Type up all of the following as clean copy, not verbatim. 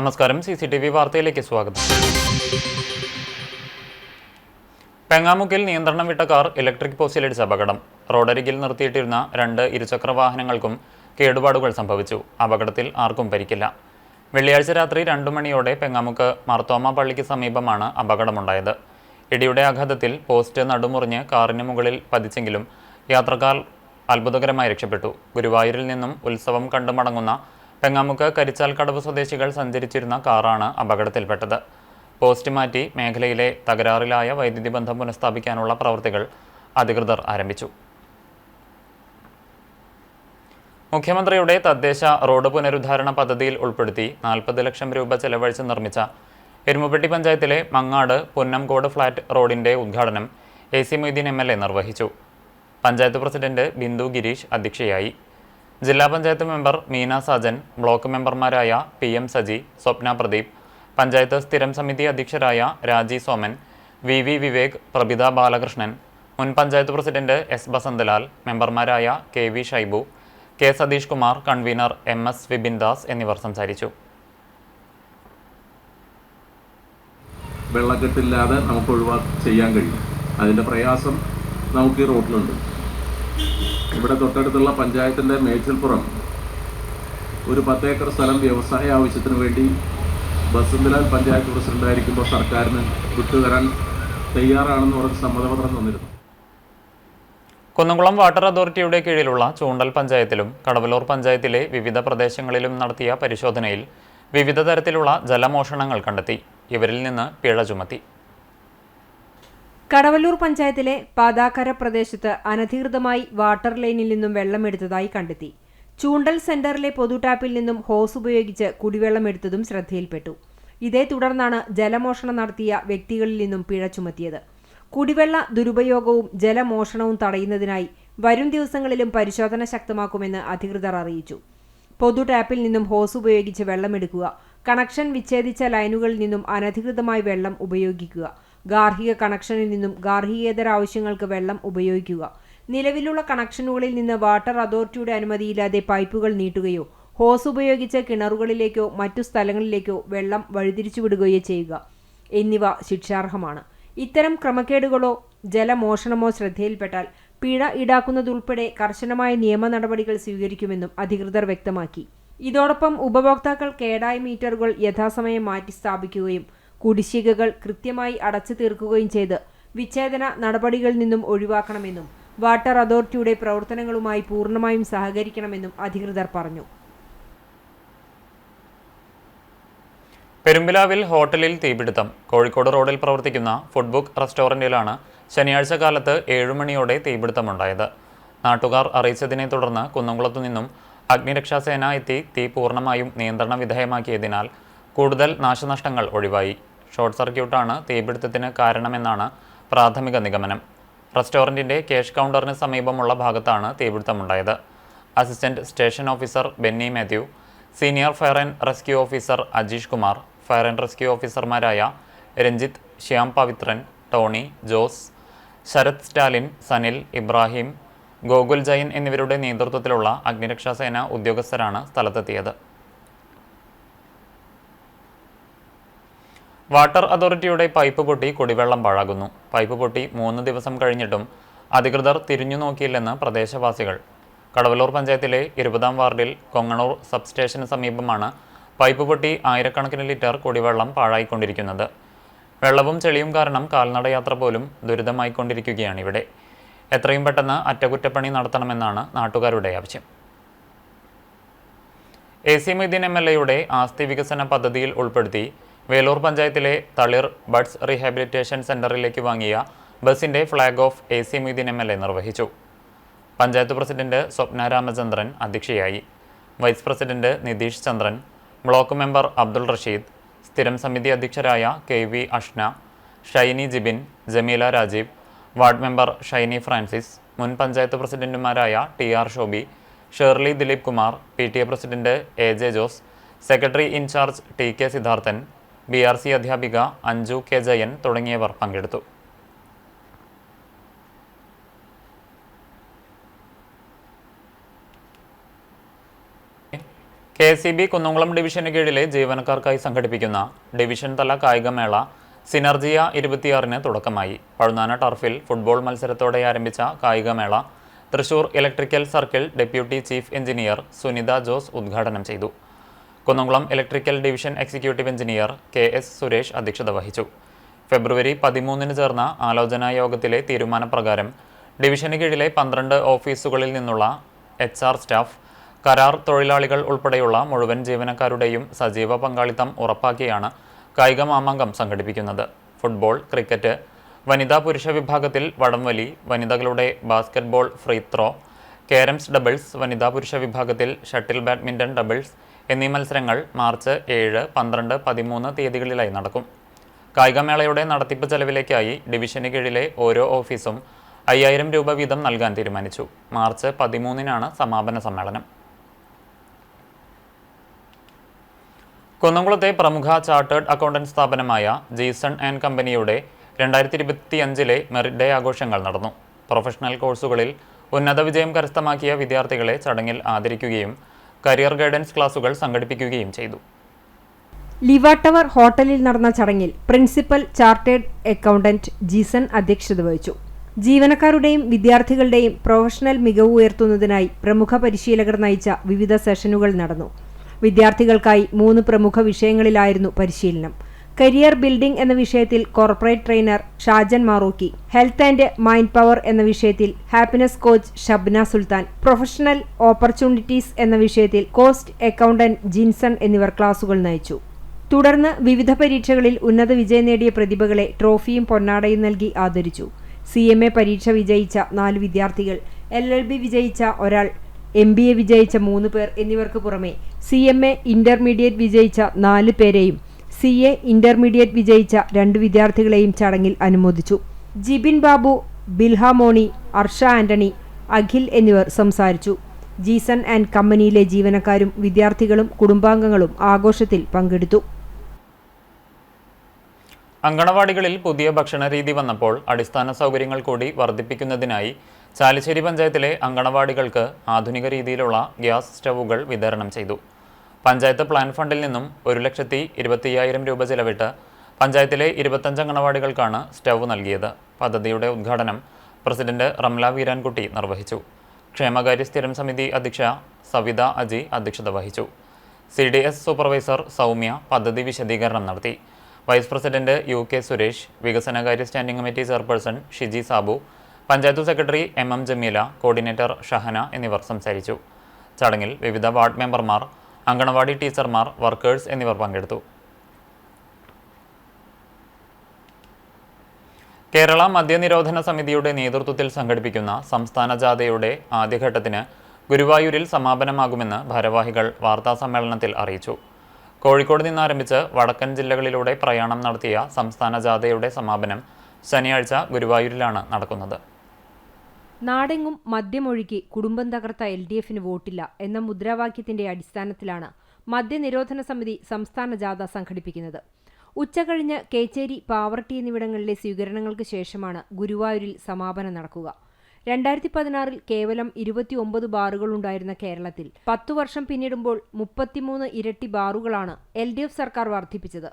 നമസ്കാരം, CCTV വാർത്തയിലേക്ക് സ്വാഗതം. പെങ്ങാമുക്കിൽ നിയന്ത്രണം വിട്ട കാർ ഇലക്ട്രിക് പോസ്റ്റിലിടിച്ച് അപകടം. റോഡരികിൽ നിർത്തിയിട്ടിരുന്ന 2 ഇരുചക്ര വാഹനങ്ങൾക്കും കേടുപാടുകൾ സംഭവിച്ചു. അപകടത്തിൽ ആർക്കും പരിക്കില്ല. വെള്ളിയാഴ്ച രാത്രി 2 മണിയോടെ പെങ്ങാമുക്ക് മാർത്തോമ പള്ളിക്ക് സമീപമാണ് അപകടമുണ്ടായത്. ഇടിയുടെ ആഘാതത്തിൽ പോസ്റ്റ് നടുമുറിഞ്ഞ് കാറിന് മുകളിൽ പതിച്ചെങ്കിലും യാത്രക്കാർ അത്ഭുതകരമായി രക്ഷപ്പെട്ടു. ഗുരുവായൂരിൽ നിന്നും ഉത്സവം കണ്ടു മടങ്ങുന്ന പെങ്ങാമുക്ക് കരിച്ചാൽ കടവ് സ്വദേശികൾ സഞ്ചരിച്ചിരുന്ന കാറാണ് അപകടത്തിൽപ്പെട്ടത്. പോസ്റ്റ് മാറ്റി മേഖലയിലെ തകരാറിലായ വൈദ്യുതി ബന്ധം പുനഃസ്ഥാപിക്കാനുള്ള പ്രവൃത്തികൾ അധികൃതർ ആരംഭിച്ചു. മുഖ്യമന്ത്രിയുടെ തദ്ദേശ റോഡ് പുനരുദ്ധാരണ പദ്ധതിയിൽ ഉൾപ്പെടുത്തി 40 ലക്ഷം രൂപ ചെലവഴിച്ച് നിർമ്മിച്ച എരുമപ്പെട്ടി പഞ്ചായത്തിലെ മങ്ങാട് പുന്നംകോട് ഫ്ളാറ്റ് റോഡിന്റെ ഉദ്ഘാടനം AC മൊയ്തീൻ MLA നിർവഹിച്ചു. പഞ്ചായത്ത് പ്രസിഡന്റ് ബിന്ദു ഗിരീഷ് അധ്യക്ഷയായി. ജില്ലാ പഞ്ചായത്ത് മെമ്പർ മീന സാജൻ, ബ്ലോക്ക് മെമ്പർമാരായ PM സജി, സ്വപ്ന പ്രദീപ്, പഞ്ചായത്ത് സ്ഥിരം സമിതി അധ്യക്ഷരായ രാജി സോമൻ, VV വിവേക്, പ്രഭിത ബാലകൃഷ്ണൻ, മുൻ പഞ്ചായത്ത് പ്രസിഡന്റ് S ബസന്തലാൽ, മെമ്പർമാരായ KV Shaibu, K Satheesh Kumar, convener MS Vipin Das എന്നിവർ സംസാരിച്ചു. വെള്ളക്കെട്ടില്ലാതെ നമുക്ക് ചെയ്യാൻ കഴിയും. അതിൻ്റെ പ്രയാസം നമുക്ക് ഈ റോഡിലുണ്ട്. ഇവിടെ തൊട്ടടുത്തുള്ള പഞ്ചായത്തിൻ്റെ മേച്ചിൽപ്പുറം ഒരു 10 ഏക്കർ സ്ഥലം വ്യവസായ ആവശ്യത്തിന് വേണ്ടി ബസന്തലാൽ പഞ്ചായത്ത് പ്രസിഡന്റായിരിക്കുമ്പോൾ സർക്കാരിന് വിട്ടുതരാൻ തയ്യാറാണെന്ന് പറഞ്ഞ് സമ്മതപത്രം തന്നിരുന്നു. കുന്നംകുളം വാട്ടർ അതോറിറ്റിയുടെ കീഴിലുള്ള ചൂണ്ടൽ പഞ്ചായത്തിലും കടവലൂർ പഞ്ചായത്തിലെ വിവിധ പ്രദേശങ്ങളിലും നടത്തിയ പരിശോധനയിൽ വിവിധ തരത്തിലുള്ള ജലമോഷണങ്ങൾ കണ്ടെത്തി. ഇവരിൽ നിന്ന് പിഴ ചുമത്തി. കടവല്ലൂർ പഞ്ചായത്തിലെ പാതാക്കര പ്രദേശത്ത് അനധികൃതമായി വാട്ടർ ലൈനിൽ നിന്നും വെള്ളമെടുത്തതായി കണ്ടെത്തി. ചൂണ്ടൽ സെന്ററിലെ പൊതു ടാപ്പിൽ നിന്നും ഹോസ് ഉപയോഗിച്ച് കുടിവെള്ളം എടുത്തതും ശ്രദ്ധയിൽപ്പെട്ടു. ഇതേ തുടർന്നാണ് ജലമോഷണം നടത്തിയ വ്യക്തികളിൽ നിന്നും പിഴ ചുമത്തിയത്. കുടിവെള്ള ദുരുപയോഗവും ജലമോഷണവും തടയുന്നതിനായി വരും ദിവസങ്ങളിലും പരിശോധന ശക്തമാക്കുമെന്ന് അധികൃതർ അറിയിച്ചു. പൊതു ടാപ്പിൽ നിന്നും ഹോസ് ഉപയോഗിച്ച് വെള്ളമെടുക്കുക, കണക്ഷൻ വിച്ഛേദിച്ച ലൈനുകളിൽ നിന്നും അനധികൃതമായി വെള്ളം ഉപയോഗിക്കുക, ഗാർഹിക കണക്ഷനിൽ നിന്നും ഗാർഹികേതര ആവശ്യങ്ങൾക്ക് വെള്ളം ഉപയോഗിക്കുക, നിലവിലുള്ള കണക്ഷനുകളിൽ നിന്ന് വാട്ടർ അതോറിറ്റിയുടെ അനുമതിയില്ലാതെ പൈപ്പുകൾ നീട്ടുകയോ ഹോസ് ഉപയോഗിച്ച് കിണറുകളിലേക്കോ മറ്റു സ്ഥലങ്ങളിലേക്കോ വെള്ളം വഴിതിരിച്ചുവിടുകയോ ചെയ്യുക എന്നിവ ശിക്ഷാർഹമാണ്. ഇത്തരം ക്രമക്കേടുകളോ ജലമോഷണമോ ശ്രദ്ധയിൽപ്പെട്ടാൽ പിഴ ഈടാക്കുന്നതുൾപ്പെടെ കർശനമായ നിയമ നടപടികൾ സ്വീകരിക്കുമെന്നും അധികൃതർ വ്യക്തമാക്കി. ഇതോടൊപ്പം ഉപഭോക്താക്കൾ കേടായ മീറ്ററുകൾ യഥാസമയം മാറ്റി സ്ഥാപിക്കുകയും കുടിശ്ശികകൾ കൃത്യമായി അടച്ചു തീർക്കുകയും ചെയ്ത് വിച്ഛേദന നടപടികളിൽ നിന്നും ഒഴിവാക്കണമെന്നും വാട്ടർ അതോറിറ്റിയുടെ പ്രവർത്തനങ്ങളുമായി പൂർണ്ണമായും സഹകരിക്കണമെന്നും അധികൃതർ പറഞ്ഞു. പെരുമ്പിലാവിൽ ഹോട്ടലിൽ തീപിടുത്തം. കോഴിക്കോട് റോഡിൽ പ്രവർത്തിക്കുന്ന ഫുഡ് ബുക്ക് റെസ്റ്റോറന്റിലാണ് ശനിയാഴ്ച കാലത്ത് 7 മണിയോടെ തീപിടുത്തമുണ്ടായത്. നാട്ടുകാർ അറിയിച്ചതിനെ തുടർന്ന് കുന്നംകുളത്തു നിന്നും അഗ്നിരക്ഷാസേന എത്തി തീ പൂർണ്ണമായും നിയന്ത്രണ വിധേയമാക്കിയതിനാൽ കൂടുതൽ നാശനഷ്ടങ്ങൾ ഒഴിവായി. ഷോർട്ട് സർക്യൂട്ടാണ് തീപിടുത്തത്തിന് കാരണമെന്നാണ് പ്രാഥമിക നിഗമനം. റെസ്റ്റോറന്റിന്റെ ക്യാഷ് കൗണ്ടറിന് സമീപമുള്ള ഭാഗത്താണ് തീപിടുത്തമുണ്ടായത്. Assistant station officer Benny Mathew, senior fire and rescue officer Ajeesh Kumar, fire and rescue ഓഫീസർമാരായ രഞ്ജിത്ത്, ശ്യാം പവിത്രൻ, ടോണി, ജോസ്, ശരത് സ്റ്റാലിൻ, സനിൽ, ഇബ്രാഹിം, ഗോകുൽ ജൈൻ എന്നിവരുടെ നേതൃത്വത്തിലുള്ള അഗ്നിരക്ഷാസേന ഉദ്യോഗസ്ഥരാണ് സ്ഥലത്തെത്തിയത്. വാട്ടർ അതോറിറ്റിയുടെ പൈപ്പ് പൊട്ടി കുടിവെള്ളം പാഴാകുന്നു. പൈപ്പ് പൊട്ടി 3 ദിവസം കഴിഞ്ഞിട്ടും അധികൃതർ തിരിഞ്ഞു നോക്കിയില്ലെന്ന് പ്രദേശവാസികൾ. കടവലൂർ പഞ്ചായത്തിലെ 20-ാം വാർഡിൽ കൊങ്ങണൂർ സബ്സ്റ്റേഷന് സമീപമാണ് പൈപ്പ് പൊട്ടി ആയിരക്കണക്കിന് ലിറ്റർ കുടിവെള്ളം പാഴായിക്കൊണ്ടിരിക്കുന്നത്. വെള്ളവും ചെളിയും കാരണം കാൽനടയാത്ര പോലും ദുരിതമായിക്കൊണ്ടിരിക്കുകയാണിവിടെ. എത്രയും പെട്ടെന്ന് അറ്റകുറ്റപ്പണി നടത്തണമെന്നാണ് നാട്ടുകാരുടെ ആവശ്യം. AC മൊയ്തീൻ MLAയുടെ ആസ്തി വികസന പദ്ധതിയിൽ ഉൾപ്പെടുത്തി വേലൂർ പഞ്ചായത്തിലെ തളിർ ബഡ്സ് റീഹാബിലിറ്റേഷൻ സെന്ററിലേക്ക് വാങ്ങിയ ബസിന്റെ flag off AC Moideen MLA നിർവഹിച്ചു. പഞ്ചായത്ത് പ്രസിഡന്റ് സ്വപ്ന രാമചന്ദ്രൻ അധ്യക്ഷയായി. Vice president Nitheesh Chandran, block member Abdul Rasheed, സ്ഥിരം സമിതി അധ്യക്ഷരായ KV Ashna, Shiny Jibin, Jameela Rajeev, ward member Shiny Francis, മുൻ പഞ്ചായത്ത് പ്രസിഡന്റുമാരായ TR Shobi, Shirly Dileep Kumar, PTA president AJ Jose, secretary in charge TK Sidharthan, BRC അധ്യാപിക അഞ്ജു K ജയൻ തുടങ്ങിയവർ പങ്കെടുത്തു. KSEB കുന്നംകുളം ഡിവിഷന് കീഴിലെ ജീവനക്കാർക്കായി സംഘടിപ്പിക്കുന്ന ഡിവിഷൻ തല കായികമേള സിനർജിയ 26-ന് തുടക്കമായി. പഴുന്നാന ടർഫിൽ ഫുട്ബോൾ മത്സരത്തോടെ ആരംഭിച്ച കായികമേള Thrissur electrical circle deputy chief engineer Sunitha Jose ഉദ്ഘാടനം ചെയ്തു. Kunnamkulam electrical division executive engineer KS Suresh അധ്യക്ഷത വഹിച്ചു. ഫെബ്രുവരി 13-ന് ചേർന്ന ആലോചനാ യോഗത്തിലെ തീരുമാനപ്രകാരം ഡിവിഷന് കീഴിലെ 12 ഓഫീസുകളിൽ നിന്നുള്ള HR സ്റ്റാഫ്, കരാർ തൊഴിലാളികൾ ഉൾപ്പെടെയുള്ള മുഴുവൻ ജീവനക്കാരുടെയും സജീവ പങ്കാളിത്തം ഉറപ്പാക്കിയാണ് കായിക മാമാങ്കം സംഘടിപ്പിക്കുന്നത്. ഫുട്ബോൾ, ക്രിക്കറ്റ്, വനിതാ പുരുഷ വിഭാഗത്തിൽ വടംവലി, വനിതകളുടെ basketball, free throw, carroms doubles, വനിതാ പുരുഷ വിഭാഗത്തിൽ ഷട്ടിൽ ബാഡ്മിൻ്റൺ ഡബിൾസ് എന്നീ മത്സരങ്ങൾ മാർച്ച് 7, 12, 13 തീയതികളിലായി നടക്കും. കായികമേളയുടെ നടത്തിപ്പ് ചെലവിലേക്കായി ഡിവിഷന് കീഴിലെ ഓരോ ഓഫീസും 5000 രൂപ വീതം നൽകാൻ തീരുമാനിച്ചു. മാർച്ച് 13-നാണ് സമാപന സമ്മേളനം. കുന്നംകുളത്തെ പ്രമുഖ ചാർട്ടേഡ് അക്കൗണ്ടന്റ് സ്ഥാപനമായ ജീസൺ ആൻഡ് കമ്പനിയുടെ 2025-ലെ മെറിറ്റ് ഡേ ആഘോഷങ്ങൾ നടന്നു. പ്രൊഫഷണൽ കോഴ്സുകളിൽ ഉന്നത വിജയം കരസ്ഥമാക്കിയ വിദ്യാർത്ഥികളെ ചടങ്ങിൽ ആദരിക്കുകയും കരിയർ ഗൈഡൻസ് ക്ലാസുകൾ സംഘടിപ്പിക്കുകയും ചെയ്തു. ലിവ ടവർ ഹോട്ടലിൽ നടന്ന ചടങ്ങിൽ പ്രിൻസിപ്പൽ ചാർട്ടേഡ് അക്കൗണ്ടന്റ് ജീസൺ അധ്യക്ഷത വഹിച്ചു. ജീവനക്കാരുടെയും വിദ്യാർത്ഥികളുടെയും പ്രൊഫഷണൽ മികവ് ഉയർത്തുന്നതിനായി പ്രമുഖ പരിശീലകർ നയിച്ച വിവിധ സെഷനുകൾ നടന്നു. വിദ്യാർത്ഥികൾക്കായി 3 പ്രമുഖ വിഷയങ്ങളിലായിരുന്നു പരിശീലനം. കരിയർ ബിൽഡിംഗ് എന്ന വിഷയത്തിൽ corporate trainer Shajan Marukki, health and mind power എന്ന വിഷയത്തിൽ happiness coach Shabna Sultan, professional opportunities എന്ന വിഷയത്തിൽ കോസ്റ്റ് അക്കൗണ്ടന്റ് ജിൻസൺ എന്നിവർ ക്ലാസുകൾ നയിച്ചു. തുടർന്ന് വിവിധ പരീക്ഷകളിൽ ഉന്നത വിജയം നേടിയ പ്രതിഭകളെ ട്രോഫിയും പൊന്നാടയും നൽകി ആദരിച്ചു. CMA പരീക്ഷ വിജയിച്ച 4 വിദ്യാർത്ഥികൾ, LLB വിജയിച്ച ഒരാൾ, MBA വിജയിച്ച 3 പേർ എന്നിവർക്ക് പുറമെ CMA ഇന്റർമീഡിയറ്റ് വിജയിച്ച 4 പേരെയും CA ഇന്റർമീഡിയറ്റ് വിജയിച്ച 2 വിദ്യാർത്ഥികളെയും ചടങ്ങിൽ അനുമോദിച്ചു. ജിബിൻ ബാബു, ബിൽഹ മോണി, അർഷ ആന്റണി, അഖിൽ എന്നിവർ സംസാരിച്ചു. ജീസൺ ആൻഡ് കമ്പനിയിലെ ജീവനക്കാരും വിദ്യാർത്ഥികളും കുടുംബാംഗങ്ങളും ആഘോഷത്തിൽ പങ്കെടുത്തു. അങ്കണവാടികളിൽ പുതിയ ഭക്ഷണ രീതി വന്നപ്പോൾ അടിസ്ഥാന സൗകര്യങ്ങൾ കൂടി വർദ്ധിപ്പിക്കുന്നതിനായി ചാലിശ്ശേരി പഞ്ചായത്തിലെ അങ്കണവാടികൾക്ക് ആധുനിക രീതിയിലുള്ള ഗ്യാസ് സ്റ്റൗവുകൾ വിതരണം ചെയ്തു. പഞ്ചായത്ത് പ്ലാൻ ഫണ്ടിൽ നിന്നും 1,25,000 രൂപ ചെലവിട്ട് പഞ്ചായത്തിലെ 25 അങ്കണവാടികൾക്കാണ് സ്റ്റൗവ് നൽകിയത്. പദ്ധതിയുടെ ഉദ്ഘാടനം പ്രസിഡന്റ് റംല വീരാൻകുട്ടി നിർവഹിച്ചു. ക്ഷേമകാര്യ സ്ഥിരം സമിതി അധ്യക്ഷ സവിത അജി അധ്യക്ഷത വഹിച്ചു. CDS സൂപ്പർവൈസർ സൗമ്യ പദ്ധതി വിശദീകരണം നടത്തി. വൈസ് പ്രസിഡന്റ് UK സുരേഷ്, വികസനകാര്യ standing committee chairperson Shiji Sabu, panchayat secretary MM Jameela, coordinator Shahana എന്നിവർ സംസാരിച്ചു. ചടങ്ങിൽ വിവിധ വാർഡ് മെമ്പർമാർ, അങ്കണവാടി ടീച്ചർമാർ, വർക്കേഴ്സ് എന്നിവർ പങ്കെടുത്തു. കേരള മദ്യനിരോധന സമിതിയുടെ നേതൃത്വത്തിൽ സംഘടിപ്പിക്കുന്ന സംസ്ഥാന ജാഥയുടെ ആദ്യഘട്ടത്തിന് ഗുരുവായൂരിൽ സമാപനമാകുമെന്ന് ഭാരവാഹികൾ വാർത്താസമ്മേളനത്തിൽ അറിയിച്ചു. കോഴിക്കോട് നിന്നാരംഭിച്ച് വടക്കൻ ജില്ലകളിലൂടെ പ്രയാണം നടത്തിയ സംസ്ഥാന ജാഥയുടെ സമാപനം ശനിയാഴ്ച ഗുരുവായൂരിലാണ് നടക്കുന്നത്. നാടെങ്ങും മദ്യമൊഴുക്കി കുടുംബം തകർത്ത LDFന് വോട്ടില്ല എന്ന മുദ്രാവാക്യത്തിന്റെ അടിസ്ഥാനത്തിലാണ് മദ്യനിരോധന സമിതി സംസ്ഥാന ജാഥ സംഘടിപ്പിക്കുന്നത്. ഉച്ചകഴിഞ്ഞ് കേച്ചേരി, പാവർട്ടി എന്നിവിടങ്ങളിലെ സ്വീകരണങ്ങൾക്ക് ശേഷമാണ് ഗുരുവായൂരിൽ സമാപനം നടക്കുക. 2016-ൽ കേവലം 29 ബാറുകളുണ്ടായിരുന്ന കേരളത്തിൽ 10 വർഷം പിന്നിടുമ്പോൾ 33 ഇരട്ടി ബാറുകളാണ് LDF സർക്കാർ വർദ്ധിപ്പിച്ചത്.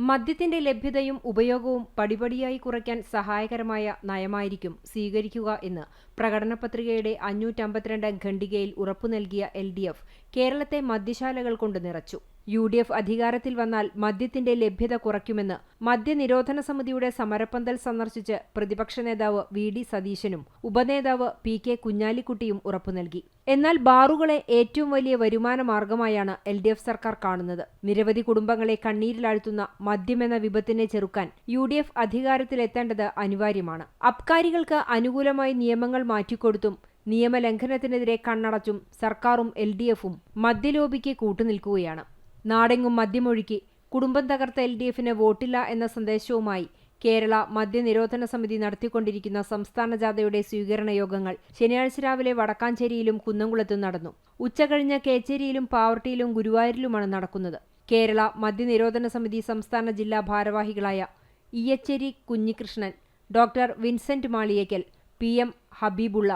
മദ്യത്തിന്റെ ലഭ്യതയും ഉപയോഗവും പടിപടിയായി കുറയ്ക്കാൻ സഹായകരമായ നയമായിരിക്കും സ്വീകരിക്കുക എന്ന് പ്രകടന പത്രികയുടെ 552 ഖണ്ഡികയിൽ ഉറപ്പു നൽകിയ LDF കേരളത്തെ മദ്യശാലകൾ കൊണ്ട് നിറച്ചു. UDF അധികാരത്തിൽ വന്നാൽ മദ്യത്തിന്റെ ലഭ്യത കുറയ്ക്കുമെന്ന് മദ്യനിരോധന സമിതിയുടെ സമരപ്പന്തൽ സന്ദർശിച്ച് പ്രതിപക്ഷ നേതാവ് VD സതീശനും ഉപനേതാവ് PK കുഞ്ഞാലിക്കുട്ടിയും ഉറപ്പു നൽകി. എന്നാൽ ബാറുകളെ ഏറ്റവും വലിയ വരുമാന മാർഗമായാണ് LDF സർക്കാർ കാണുന്നത്. നിരവധി കുടുംബങ്ങളെ കണ്ണീരിലാഴ്ത്തുന്ന മദ്യമെന്ന വിപത്തിനെ ചെറുക്കാൻ UDF അധികാരത്തിലെത്തേണ്ടത് അനിവാര്യമാണ്. അബ്കാരികൾക്ക് അനുകൂലമായി നിയമങ്ങൾ മാറ്റിക്കൊടുത്തും നിയമലംഘനത്തിനെതിരെ കണ്ണടച്ചും സർക്കാരും LDFും മദ്യലോബിക്ക് കൂട്ടുനിൽക്കുകയാണ്. നാടെങ്ങും മദ്യമൊഴുക്കി കുടുംബം തകർത്ത LDFന് വോട്ടില്ല എന്ന സന്ദേശവുമായി കേരള മദ്യനിരോധന സമിതി നടത്തിക്കൊണ്ടിരിക്കുന്ന സംസ്ഥാന ജാഥയുടെ സ്വീകരണ യോഗങ്ങൾ ശനിയാഴ്ച രാവിലെ വടക്കാഞ്ചേരിയിലും കുന്നംകുളത്തും നടന്നു. ഉച്ചകഴിഞ്ഞ് കേച്ചേരിയിലും പാവർട്ടിയിലും ഗുരുവായൂരിലുമാണ് നടക്കുന്നത്. കേരള മദ്യനിരോധന സമിതി സംസ്ഥാന ജില്ലാ ഭാരവാഹികളായ ഇയച്ചേരി കുഞ്ഞികൃഷ്ണൻ, ഡോക്ടർ വിൻസെന്റ് മാളിയേക്കൽ, PM ഹബീബുള്ള,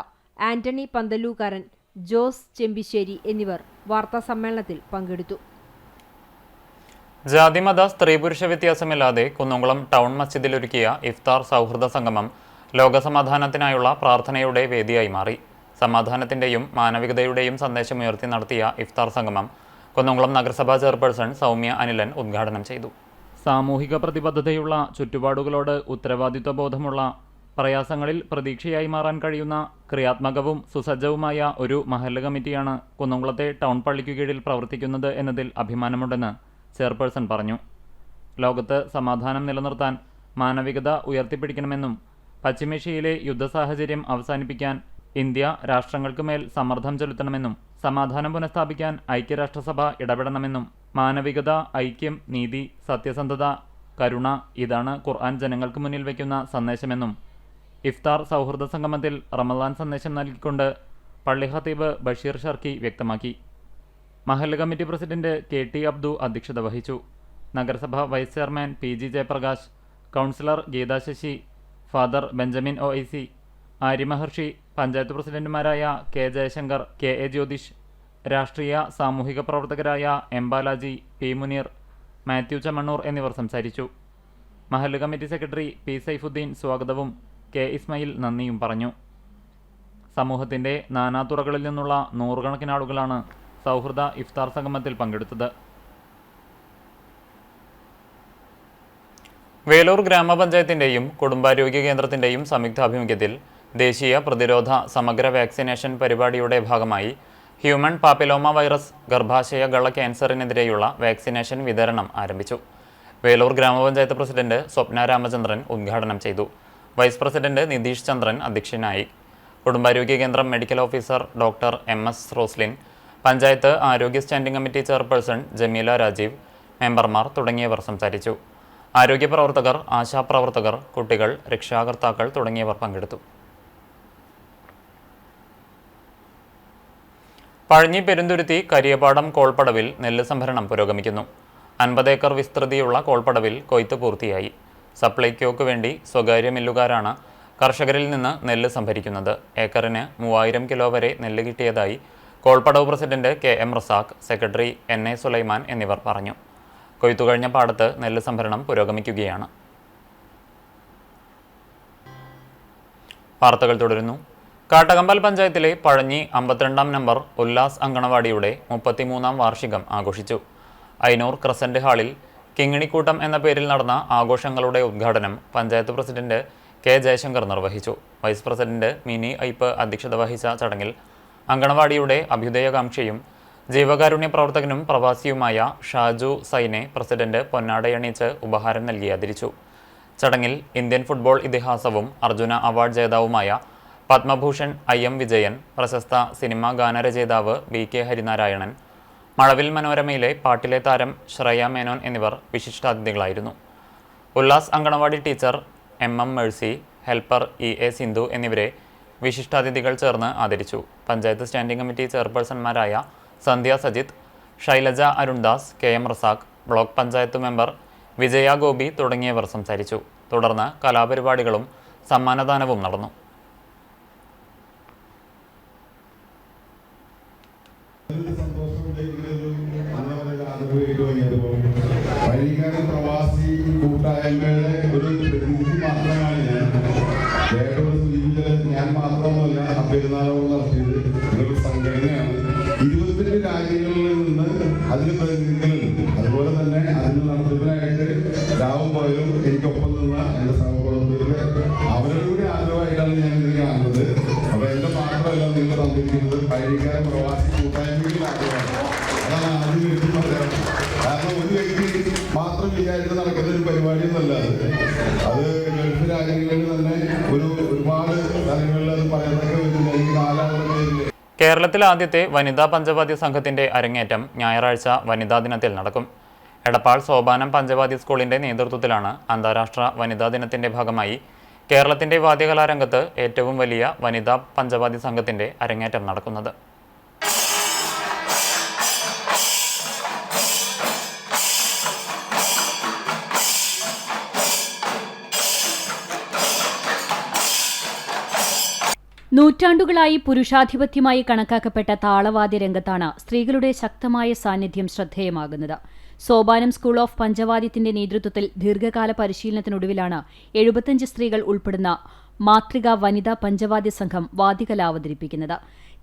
ആന്റണി പന്തല്ലൂക്കാരൻ, ജോസ് ചെമ്പിശ്ശേരി എന്നിവർ വാർത്താസമ്മേളനത്തിൽ പങ്കെടുത്തു. ജാതിമത സ്ത്രീ പുരുഷ വ്യത്യാസമില്ലാതെ കുന്നംകുളം ടൗൺ മസ്ജിദിലൊരുക്കിയ ഇഫ്താർ സൗഹൃദ സംഗമം ലോകസമാധാനത്തിനായുള്ള പ്രാർത്ഥനയുടെ വേദിയായി മാറി. സമാധാനത്തിന്റെയും മാനവികതയുടെയും സന്ദേശമുയർത്തി നടത്തിയ ഇഫ്താർ സംഗമം കുന്നംകുളം നഗരസഭാ ചെയർപേഴ്സൺ സൗമ്യ അനിലൻ ഉദ്ഘാടനം ചെയ്തു. സാമൂഹിക പ്രതിബദ്ധതയുള്ള ചുറ്റുപാടുകളോട് ഉത്തരവാദിത്വബോധമുള്ള പ്രയാസങ്ങളിൽ പ്രതീക്ഷയായി മാറാൻ കഴിയുന്ന ക്രിയാത്മകവും സുസജ്ജവുമായ ഒരു മഹല്ല് കമ്മിറ്റിയാണ് കുന്നംകുളത്തെ ടൗൺ പള്ളിക്കു കീഴിൽ പ്രവർത്തിക്കുന്നത് എന്നതിൽ അഭിമാനമുണ്ടെന്ന് ചെയർപേഴ്സൺ പറഞ്ഞു. ലോകത്ത് സമാധാനം നിലനിർത്താൻ മാനവികത ഉയർത്തിപ്പിടിക്കണമെന്നും പശ്ചിമേഷ്യയിലെ യുദ്ധസാഹചര്യം അവസാനിപ്പിക്കാൻ ഇന്ത്യ രാഷ്ട്രങ്ങൾക്ക് മേൽ സമ്മർദ്ദം ചെലുത്തണമെന്നും സമാധാനം പുനഃസ്ഥാപിക്കാൻ ഐക്യരാഷ്ട്രസഭ ഇടപെടണമെന്നും മാനവികത, ഐക്യം, നീതി, സത്യസന്ധത, കരുണ ഇതാണ് ഖുർആൻ ജനങ്ങൾക്ക് മുന്നിൽ വയ്ക്കുന്ന സന്ദേശമെന്നും ഇഫ്താർ സൗഹൃദ സംഗമത്തിൽ റമദാൻ സന്ദേശം നൽകിക്കൊണ്ട് പള്ളി ഖത്തീബ് ബഷീർ ഷർക്കി വ്യക്തമാക്കി. മഹല്ല് കമ്മിറ്റി പ്രസിഡന്റ് KT അബ്ദു അധ്യക്ഷത വഹിച്ചു. നഗരസഭ vice chairman PG Jayaprakash, councillor Geetha Sasi, father Benjamin OIC, Aryamaharshi, panchayat പ്രസിഡന്റുമാരായ K ജയശങ്കർ, KA ജ്യോതിഷ്, രാഷ്ട്രീയ സാമൂഹിക പ്രവർത്തകരായ M ബാലാജി, P മുനീർ, മാത്യു ചമണ്ണൂർ എന്നിവർ സംസാരിച്ചു. മഹല്ല് കമ്മിറ്റി സെക്രട്ടറി P സൈഫുദ്ദീൻ സ്വാഗതവും K ഇസ്മായിൽ നന്ദിയും പറഞ്ഞു. സമൂഹത്തിന്റെ നാനാതുറകളിൽ നിന്നുള്ള നൂറുകണക്കിന് ആളുകളാണ് സൗഹൃദ ഇഫ്താർ സംഗമത്തിൽ പങ്കെടുത്തത്. വേലൂർ ഗ്രാമപഞ്ചായത്തിന്റെയും കുടുംബാരോഗ്യ കേന്ദ്രത്തിന്റെയും സംയുക്താഭിമുഖ്യത്തിൽ ദേശീയ പ്രതിരോധ സമഗ്ര വാക്സിനേഷൻ പരിപാടിയുടെ ഭാഗമായി ഹ്യൂമൻ പാപ്പിലോമ വൈറസ് ഗർഭാശയ ഗള ക്യാൻസറിനെതിരെയുള്ള വാക്സിനേഷൻ വിതരണം ആരംഭിച്ചു. വേലൂർ ഗ്രാമപഞ്ചായത്ത് പ്രസിഡന്റ് സ്വപ്ന രാമചന്ദ്രൻ ഉദ്ഘാടനം ചെയ്തു. വൈസ് പ്രസിഡന്റ് നിതീഷ് ചന്ദ്രൻ അധ്യക്ഷനായി. കുടുംബാരോഗ്യ കേന്ദ്രം medical officer doctor MS Roslin, panchayat ആരോഗ്യ standing committee chairperson Jameela Rajeev, മെമ്പർമാർ തുടങ്ങിയവർ സംസാരിച്ചു. ആരോഗ്യ പ്രവർത്തകർ, ആശാപ്രവർത്തകർ, കുട്ടികൾ, രക്ഷാകർത്താക്കൾ തുടങ്ങിയവർ പങ്കെടുത്തു. പഴഞ്ഞി പെരുന്തുരുത്തി കരിയപാടം കോൾപ്പടവിൽ നെല്ല് സംഭരണം പുരോഗമിക്കുന്നു. 50 ഏക്കർ വിസ്തൃതിയുള്ള കോൾപ്പടവിൽ കൊയ്ത്ത് പൂർത്തിയായി. സപ്ലൈകോയ്ക്ക് വേണ്ടി സ്വകാര്യ മില്ലുകാരാണ് കർഷകരിൽ നിന്ന് നെല്ല് സംഭരിക്കുന്നത്. ഏക്കറിന് 3000 കിലോ വരെ നെല്ല് കിട്ടിയതായി കോൾപ്പടവ് president KM Razak, secretary NA Sulaiman എന്നിവർ പറഞ്ഞു. കൊയ്ത്തുകഴിഞ്ഞ പാടത്ത് നെല്ല് സംഭരണം പുരോഗമിക്കുകയാണ്. വാർത്തകൾ തുടരുന്നു. കാട്ടകമ്പൽ പഞ്ചായത്തിലെ പഴഞ്ഞി 52-ാം നമ്പർ ഉല്ലാസ് അങ്കണവാടിയുടെ 33-ാം വാർഷികം ആഘോഷിച്ചു. ഐനൂർ ക്രസന്റ് ഹാളിൽ കിങ്ങിണിക്കൂട്ടം എന്ന പേരിൽ നടന്ന ആഘോഷങ്ങളുടെ ഉദ്ഘാടനം പഞ്ചായത്ത് പ്രസിഡന്റ് K ജയശങ്കർ നിർവഹിച്ചു. വൈസ് പ്രസിഡന്റ് മിനി ഐപ്പ് അധ്യക്ഷത വഹിച്ച ചടങ്ങിൽ അങ്കണവാടിയുടെ അഭ്യുദയകാംക്ഷയും ജീവകാരുണ്യ പ്രവർത്തകനും പ്രവാസിയുമായ ഷാജു സൈനെ പ്രസിഡന്റ് പൊന്നാടയണിച്ച് ഉപഹാരം നൽകി ആദരിച്ചു. ചടങ്ങിൽ ഇന്ത്യൻ ഫുട്ബോൾ ഇതിഹാസവും അർജുന അവാർഡ് ജേതാവുമായ പത്മഭൂഷൺ IM വിജയൻ, പ്രശസ്ത സിനിമാ ഗാനരചയിതാവ് BK ഹരിനാരായണൻ, മഴവിൽ മനോരമയിലെ പാട്ടിലെ താരം ശ്രേയ മേനോൻ എന്നിവർ വിശിഷ്ടാതിഥികളായിരുന്നു. Ullas anganwadi teacher MM Mercy, helper EA Sindhu എന്നിവരെ വിശിഷ്ടാതിഥികൾ ചേർന്ന് ആദരിച്ചു. പഞ്ചായത്ത് സ്റ്റാൻഡിംഗ് കമ്മിറ്റി ചെയർപേഴ്സൺമാരായ Sandhya Sajith, Shailaja Arundas, KM Razak, block panchayat member Vijaya Gopi തുടങ്ങിയവർ സംസാരിച്ചു. തുടർന്ന് കലാപരിപാടികളും സമ്മാനദാനവും നടന്നു. പ്രവാസി കൂട്ടായ്മയുടെ ഒരു പ്രതിനിധി മാത്രമാണ് ഞാൻ മാത്രമല്ല പെരുന്നാളോട് നടത്തിയത്. ഇതൊരു സംഘടനയാണ്. 22 രാജ്യങ്ങളിൽ നിന്ന് അതിന് പ്രതിനിധികളുണ്ട്. അതുപോലെ തന്നെ അതിന് നടത്തിപ്പിനായിട്ട് രാവും പകലും എനിക്കൊപ്പം നിന്ന എൻ്റെ സഹപ്രവർത്തകർക്ക് അവരുടെ കൂടി ആഗ്രഹമായിട്ടാണ് ഞാൻ ഇത് കാണുന്നത്. അപ്പൊ എന്റെ മാത്രമല്ല നിങ്ങൾ തന്നിരിക്കുന്നത് പഴയക്കാര പ്രവാസി കൂട്ടായ്മയിൽ ആഗ്രഹമാണ്. അതാണ് ആദ്യം എടുക്കുന്നത്. കാരണം ഒരു വ്യക്തി മാത്രം വിചാരിച്ച് നടക്കുന്ന ഒരു പരിപാടിയൊന്നുമല്ല അത്. ഗൾഫ് രാജ്യങ്ങളിൽ തന്നെ ഒരുപാട് സ്ഥലങ്ങളിൽ അത് പറയത്തക്ക ഒരു കാലാവധി. കേരളത്തിൽ ആദ്യത്തെ വനിതാ പഞ്ചവാദ്യ സംഘത്തിന്റെ അരങ്ങേറ്റം ഞായറാഴ്ച വനിതാ ദിനത്തിൽ നടക്കും. എടപ്പാൾ സോപാനം പഞ്ചവാദ്യ സ്കൂളിന്റെ നേതൃത്വത്തിലാണ് അന്താരാഷ്ട്ര വനിതാ ദിനത്തിന്റെ ഭാഗമായി കേരളത്തിന്റെ വാദ്യകലാരംഗത്ത് ഏറ്റവും വലിയ വനിതാ പഞ്ചവാദ്യ സംഘത്തിന്റെ അരങ്ങേറ്റം നടക്കുന്നത്. നൂറ്റാണ്ടുകളായി പുരുഷാധിപത്യമായി കണക്കാക്കപ്പെട്ട താളവാദ്യ രംഗത്താണ് സ്ത്രീകളുടെ ശക്തമായ സാന്നിധ്യം ശ്രദ്ധേയമാകുന്നത്. സോപാനം സ്കൂൾ ഓഫ് പഞ്ചവാദ്യത്തിന്റെ നേതൃത്വത്തിൽ ദീർഘകാല പരിശീലനത്തിനൊടുവിലാണ് 75 സ്ത്രീകൾ ഉൾപ്പെടുന്ന മാതൃക വനിതാ പഞ്ചവാദ്യ സംഘം വാദ്യകല അവതരിപ്പിക്കുന്നത്.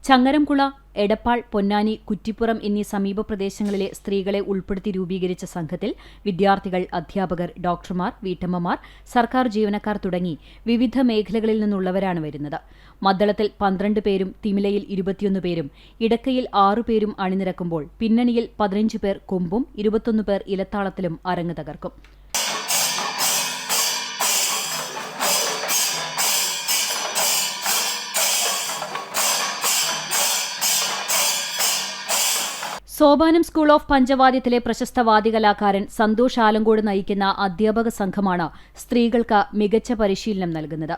ചങ്ങരംകുള, എടപ്പാൾ, പൊന്നാനി, കുറ്റിപ്പുറം എന്നീ സമീപ പ്രദേശങ്ങളിലെ സ്ത്രീകളെ ഉൾപ്പെടുത്തി രൂപീകരിച്ച സംഘത്തിൽ വിദ്യാർത്ഥികൾ, അധ്യാപകർ, ഡോക്ടർമാർ, വീട്ടമ്മമാർ, സർക്കാർ ജീവനക്കാർ തുടങ്ങി വിവിധ മേഖലകളിൽ നിന്നുള്ളവരാണ് വരുന്നത്. മദ്ദളത്തിൽ 12 പേരും തിമിലയിൽ 21 പേരും ഇടക്കയിൽ 6 പേരും അണിനിരക്കുമ്പോൾ പിന്നണിയിൽ 15 പേർ കൊമ്പും 21 പേർ ഇലത്താളത്തിലും അരങ്ങ് തകർക്കും. സോപാനം സ്കൂൾ ഓഫ് പഞ്ചവാദ്യത്തിലെ പ്രശസ്ത വാദ്യകലാകാരൻ സന്തോഷ് ആലങ്കോട് നയിക്കുന്ന അധ്യാപക സംഘമാണ് സ്ത്രീകൾക്ക് മികച്ച പരിശീലനം നൽകുന്നത്.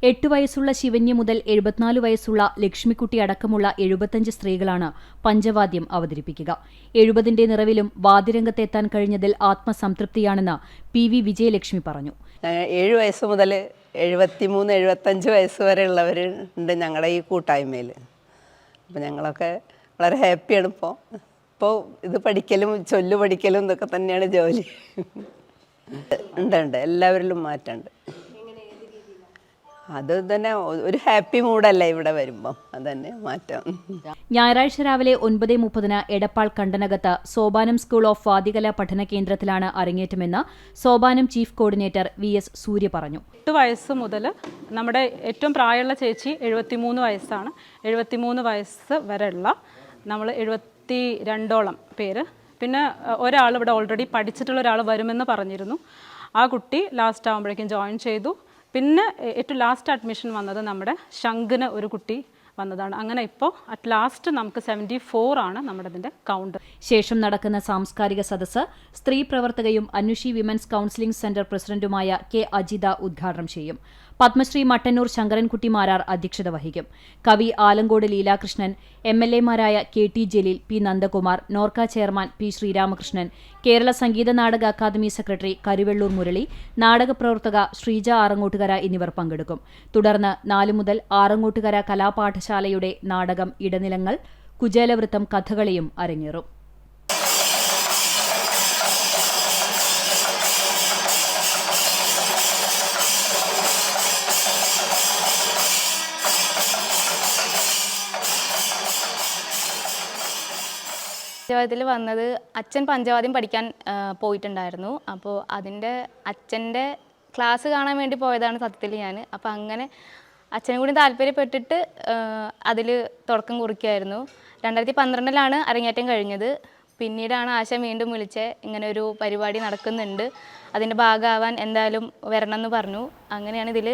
8 വയസ്സുള്ള ശിവന്യ മുതൽ 74 വയസ്സുള്ള ലക്ഷ്മിക്കുട്ടി അടക്കമുള്ള 75 സ്ത്രീകളാണ് പഞ്ചവാദ്യം അവതരിപ്പിക്കുക. 70ന്റെ നിറവിലും വാദ്യരംഗത്തെത്താൻ കഴിഞ്ഞതിൽ ആത്മസംതൃപ്തിയാണെന്ന് PV വിജയലക്ഷ്മി പറഞ്ഞു. 7 വയസ്സ് മുതൽ 73-75 വയസ്സ് വരെ ഉള്ളവരുണ്ട് ഞങ്ങളുടെ ഈ കൂട്ടായ്മയിൽ. അപ്പോൾ ഞങ്ങളൊക്കെ വളരെ ഹാപ്പിയാണ്. ഇപ്പോൾ ഇത് പഠിക്കലും ചൊല്ലു പഠിക്കലും ഇതൊക്കെ തന്നെയാണ് ജോലി. ഉണ്ട് എല്ലാവരിലും മാറ്റമുണ്ട്. അത് തന്നെ ഒരു ഹാപ്പി മൂഡല്ലേ ഇവിടെ വരുമ്പം, അതന്നെ മാറ്റം. ഞായറാഴ്ച രാവിലെ 9:30 എടപ്പാൾ കണ്ടനകത്ത് സോപാനം സ്കൂൾ ഓഫ് വാദ്യകലാ പഠന കേന്ദ്രത്തിലാണ് അരങ്ങേറ്റമെന്ന് സോപാനം ചീഫ് കോർഡിനേറ്റർ VS സൂര്യ പറഞ്ഞു. 8 വയസ്സ് മുതൽ നമ്മുടെ ഏറ്റവും പ്രായമുള്ള ചേച്ചി 73 വയസ്സാണ്. 73 വയസ്സ് വരെയുള്ള നമ്മൾ 72ഓളം പേര്, പിന്നെ ഒരാൾ ഇവിടെ ഓൾറെഡി പഠിച്ചിട്ടുള്ള ഒരാൾ വരുമെന്ന് പറഞ്ഞിരുന്നു. ആ കുട്ടി ലാസ്റ്റ് ആകുമ്പോഴേക്കും ജോയിൻ ചെയ്തു. പിന്നെ ഏറ്റവും ലാസ്റ്റ് അഡ്മിഷൻ വന്നത് നമ്മുടെ ശംഖിന് ഒരു കുട്ടി വന്നതാണ്. അങ്ങനെ ഇപ്പോൾ അറ്റ് ലാസ്റ്റ് നമുക്ക് 74 ആണ് നമ്മുടെ ഇതിൻ്റെ കൗണ്ട്. ശേഷം നടക്കുന്ന സാംസ്കാരിക സദസ്സ് സ്ത്രീ പ്രവർത്തകയും അന്വേഷി വിമൻസ് കൌൺസിലിംഗ് സെന്റർ പ്രസിഡന്റുമായ K. അജിത ഉദ്ഘാടനം ചെയ്യും. പത്മശ്രീ മട്ടന്നൂർ ശങ്കരൻകുട്ടി മാരാർ അധ്യക്ഷത വഹിക്കും. കവി ആലങ്കോട് ലീലാകൃഷ്ണൻ, MLA മാരായ KT Jaleel, P. Nandakumar, Norka chairman P. Sreeramakrishnan, Kerala Sangeetha Nataka Akademi secretary Karivellur Murali, നാടകപ്രവർത്തക ശ്രീജ ആറങ്ങോട്ടുകര എന്നിവർ പങ്കെടുക്കും. തുടർന്ന് 4 മുതൽ ആറങ്ങോട്ടുകര കലാപാഠശാലയുടെ നാടകം ഇടനിലങ്ങൾ, കുചേലവൃത്തം, കഥകളിയും അരങ്ങേറും. പഞ്ചവാദ്യത്തിൽ വന്നത് അച്ഛൻ പഞ്ചവാദ്യം പഠിക്കാൻ പോയിട്ടുണ്ടായിരുന്നു. അപ്പോൾ അച്ഛൻ്റെ ക്ലാസ് കാണാൻ വേണ്ടി പോയതാണ് സത്യത്തിൽ ഞാൻ. അപ്പോൾ അങ്ങനെ അച്ഛനും കൂടി താല്പര്യപ്പെട്ടിട്ട് അതിൽ തുടക്കം കുറിക്കുകയായിരുന്നു. 2012 അരങ്ങേറ്റം കഴിഞ്ഞത്. പിന്നീടാണ് ആശ വീണ്ടും വിളിച്ച് ഇങ്ങനെ ഒരു പരിപാടി നടക്കുന്നുണ്ട്, അതിൻ്റെ ഭാഗമാവാൻ എന്തായാലും വരണം എന്ന് പറഞ്ഞു. അങ്ങനെയാണ് ഇതിൽ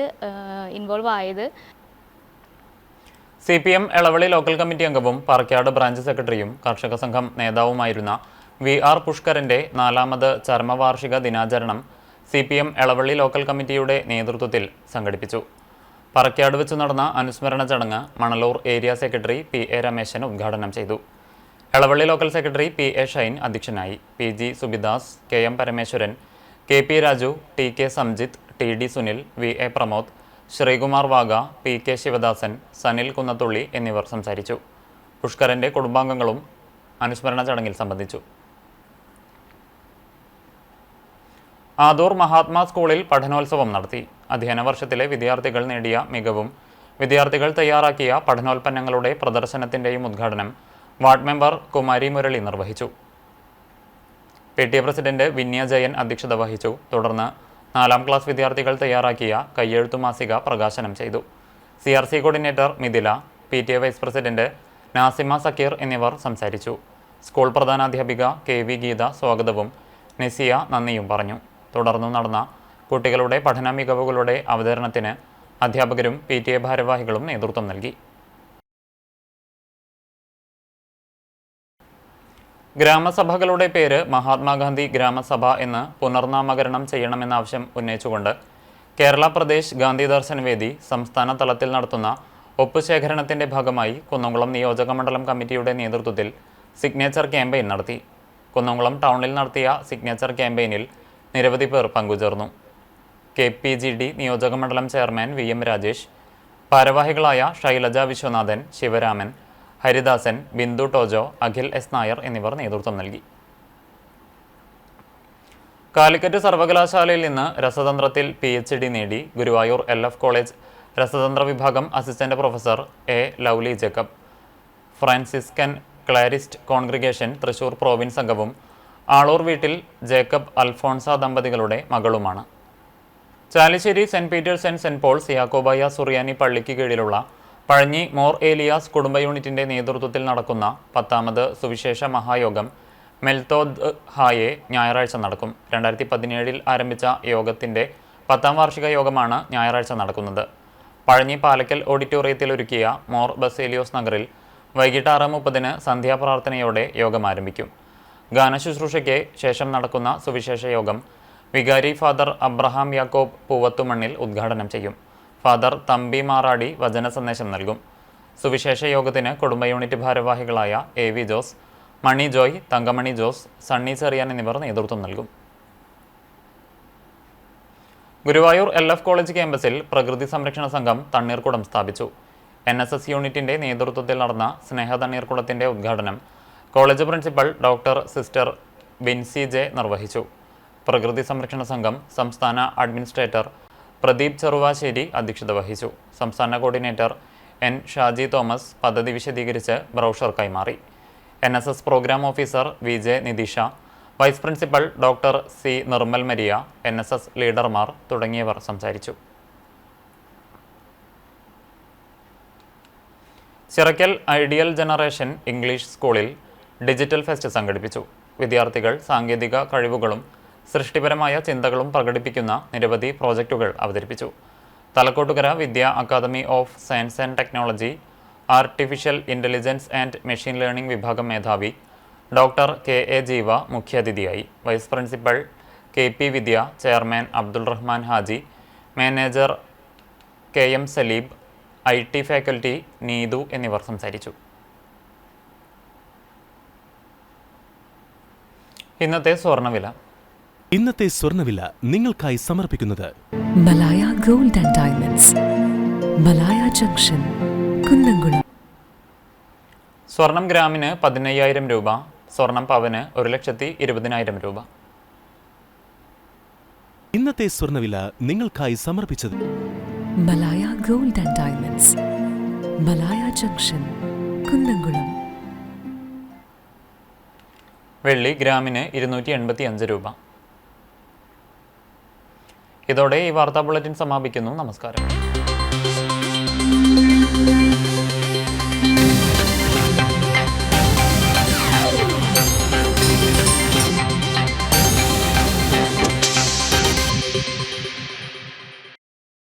ഇൻവോൾവ് ആയത്. CPM എളവള്ളി ലോക്കൽ കമ്മിറ്റി അംഗവും പാറക്കാട് ബ്രാഞ്ച് സെക്രട്ടറിയും കർഷക സംഘം നേതാവുമായിരുന്ന VR പുഷ്കരന്റെ 4ാമത് ചരമവാർഷിക ദിനാചരണം CPM എളവള്ളി ലോക്കൽ കമ്മിറ്റിയുടെ നേതൃത്വത്തിൽ സംഘടിപ്പിച്ചു. പാറക്കാട് വെച്ച് നടന്ന അനുസ്മരണ ചടങ്ങ് Manalur area secretary PA Rameshan ഉദ്ഘാടനം ചെയ്തു. Elavally local secretary PA Shine അധ്യക്ഷനായി. PG Subidas, KM Parameswaran, KP Raju, TK Samjith, TD Sunil, VA Pramod, Sreekumar Wagah, PK Sivadasan, Sanil Kunnathully എന്നിവർ സംസാരിച്ചു. പുഷ്കരന്റെ കുടുംബാംഗങ്ങളും അനുസ്മരണ ചടങ്ങിൽ സംബന്ധിച്ചു. ആദൂർ മഹാത്മാ സ്കൂളിൽ പഠനോത്സവം നടത്തി. അധ്യയന വർഷത്തിലെ വിദ്യാർത്ഥികൾ നേടിയ മികവും വിദ്യാർത്ഥികൾ തയ്യാറാക്കിയ പഠനോൽപ്പന്നങ്ങളുടെ പ്രദർശനത്തിൻ്റെയും ഉദ്ഘാടനം വാർഡ് മെമ്പർ കുമാരി മുരളി നിർവഹിച്ചു. PTA പ്രസിഡന്റ് വിന്യ ജയൻ അധ്യക്ഷത വഹിച്ചു. തുടർന്ന് 4ാം ക്ലാസ് വിദ്യാർത്ഥികൾ തയ്യാറാക്കിയ കയ്യെഴുത്തു മാസിക പ്രകാശനം ചെയ്തു. CRC coordinator Mithila, PTA vice president Nasima Sakkeer എന്നിവർ സംസാരിച്ചു. സ്കൂൾ പ്രധാനാധ്യാപിക KV ഗീത സ്വാഗതവും നെസിയ നന്ദിയും പറഞ്ഞു. തുടർന്ന് നടന്ന കുട്ടികളുടെ പഠന മികവുകളുടെ അവതരണത്തിന് അധ്യാപകരും PTA ഭാരവാഹികളും നേതൃത്വം നൽകി. ഗ്രാമസഭകളുടെ പേര് മഹാത്മാഗാന്ധി ഗ്രാമസഭ എന്ന് പുനർനാമകരണം ചെയ്യണമെന്ന ആവശ്യം ഉന്നയിച്ചുകൊണ്ട് കേരള പ്രദേശ് ഗാന്ധി ദർശൻ വേദി സംസ്ഥാന തലത്തിൽ നടത്തുന്ന ഒപ്പുശേഖരണത്തിന്റെ ഭാഗമായി കുന്നംകുളം നിയോജക മണ്ഡലം കമ്മിറ്റിയുടെ നേതൃത്വത്തിൽ സിഗ്നേച്ചർ ക്യാമ്പയിൻ നടത്തി. കുന്നംകുളം ടൗണിൽ നടത്തിയ സിഗ്നേച്ചർ ക്യാമ്പയിനിൽ നിരവധി പേർ പങ്കുചേർന്നു. KPGD നിയോജക മണ്ഡലം ചെയർമാൻ VM രാജേഷ്, ഭാരവാഹികളായ ശൈലജ വിശ്വനാഥൻ, ശിവരാമൻ, ഹരിദാസൻ, ബിന്ദു ടോജോ, അഖിൽ എസ് നായർ എന്നിവർ നേതൃത്വം നൽകി. കാലിക്കറ്റ് സർവകലാശാലയിൽ നിന്ന് രസതന്ത്രത്തിൽ PhD നേടി ഗുരുവായൂർ LF കോളേജ് രസതന്ത്ര വിഭാഗം assistant professor A. Lovely Jacob. Franciscan Clarist congregation Thrissur province അംഗവും ആളൂർ വീട്ടിൽ ജേക്കബ് അൽഫോൺസ ദമ്പതികളുടെ മകളുമാണ്. Chalissery saint Peter's and saint Paul's Yakobaya Suriyani പള്ളിക്ക് കീഴിലുള്ള പഴഞ്ഞി മോർ ഏലിയാസ് കുടുംബ യൂണിറ്റിന്റെ നേതൃത്വത്തിൽ നടക്കുന്ന 10ാമത് സുവിശേഷ മഹായോഗം മെൽത്തോദ് ഹായെ ഞായറാഴ്ച നടക്കും. 2017 ആരംഭിച്ച യോഗത്തിന്റെ 10ാം വാർഷിക യോഗമാണ് ഞായറാഴ്ച നടക്കുന്നത്. പഴഞ്ഞി പാലക്കൽ ഓഡിറ്റോറിയത്തിൽ ഒരുക്കിയ മോർ ബസേലിയോസ് നഗറിൽ വൈകിട്ട് 6:30 സന്ധ്യാപ്രാർത്ഥനയോടെ യോഗം ആരംഭിക്കും. ഗാനശുശ്രൂഷയ്ക്ക് ശേഷം നടക്കുന്ന സുവിശേഷ യോഗം വികാരി ഫാദർ അബ്രഹാം യാക്കോബ് പൂവത്തുമണ്ണിൽ ഉദ്ഘാടനം ചെയ്യും. ഫാദർ തമ്പി മാറാടി വചന സന്ദേശം നൽകും. സുവിശേഷ യോഗത്തിന് കുടുംബ യൂണിറ്റ് ഭാരവാഹികളായ AV ജോസ്, മണി ജോയ്, തങ്കമണി ജോസ്, സണ്ണി ചെറിയാൻ എന്നിവർ നേതൃത്വം നൽകും. ഗുരുവായൂർ LF കോളേജ് ക്യാമ്പസിൽ പ്രകൃതി സംരക്ഷണ സംഘം തണ്ണീർക്കുടം സ്ഥാപിച്ചു. NSS യൂണിറ്റിന്റെ നേതൃത്വത്തിൽ നടന്ന സ്നേഹ തണ്ണീർക്കുടത്തിന്റെ ഉദ്ഘാടനം college principal doctor sister Binsy J നിർവഹിച്ചു. പ്രകൃതി സംരക്ഷണ സംഘം സംസ്ഥാന അഡ്മിനിസ്ട്രേറ്റർ പ്രദീപ് ചെറുവാശ്ശേരി അധ്യക്ഷത വഹിച്ചു. സംസ്ഥാന കോർഡിനേറ്റർ N. ഷാജി തോമസ് പദ്ധതി വിശദീകരിച്ച് ബ്രൗഷർ കൈമാറി. NSS programme officer VJ Nitheesha, vice principal doctor C. Nirmal Maria, NSS ലീഡർമാർ തുടങ്ങിയവർ സംസാരിച്ചു. ചിറക്കൽ ഐഡിയൽ ജനറേഷൻ ഇംഗ്ലീഷ് സ്കൂളിൽ ഡിജിറ്റൽ ഫെസ്റ്റ് സംഘടിപ്പിച്ചു. വിദ്യാർത്ഥികൾ സാങ്കേതിക കഴിവുകളും സൃഷ്ടിപരമായ ചിന്തകളും പ്രകടിപ്പിക്കുന്ന നിരവധി പ്രോജക്റ്റുകൾ അവതരിപ്പിച്ചു. Thalakkottukara Vidya academy of science and technology artificial intelligence and machine learning വിഭാഗം മേധാവി ഡോക്ടർ KA ജീവ മുഖ്യാതിഥിയായി. Vice principal KP Vidya, chairman Abdul Rahman Haji, manager KM Saleeb, IT faculty Neethu എന്നിവർ സംസാരിച്ചു. ഇന്നത്തെ സ്വർണ്ണവില നിങ്ങൾക്കായി സമർപ്പിക്കുന്നത് Malaya gold and diamonds, Malaya junction, Kunnamkulam. സ്വർണം ഗ്രാമിന് 15,000 രൂപ, സ്വർണം പവന് 1,20,000 രൂപ. ഇന്നത്തെ സ്വർണ്ണവില നിങ്ങൾക്കായി സമർപ്പിച്ചത് Malaya gold and diamonds, Malaya junction, Kunnamkulam. വെള്ളി ഗ്രാമിന് 285 രൂപ. ഇതോടെ ഈ വാർത്താ ബുള്ളറ്റിൻ സമാപിക്കുന്നു. നമസ്കാരം.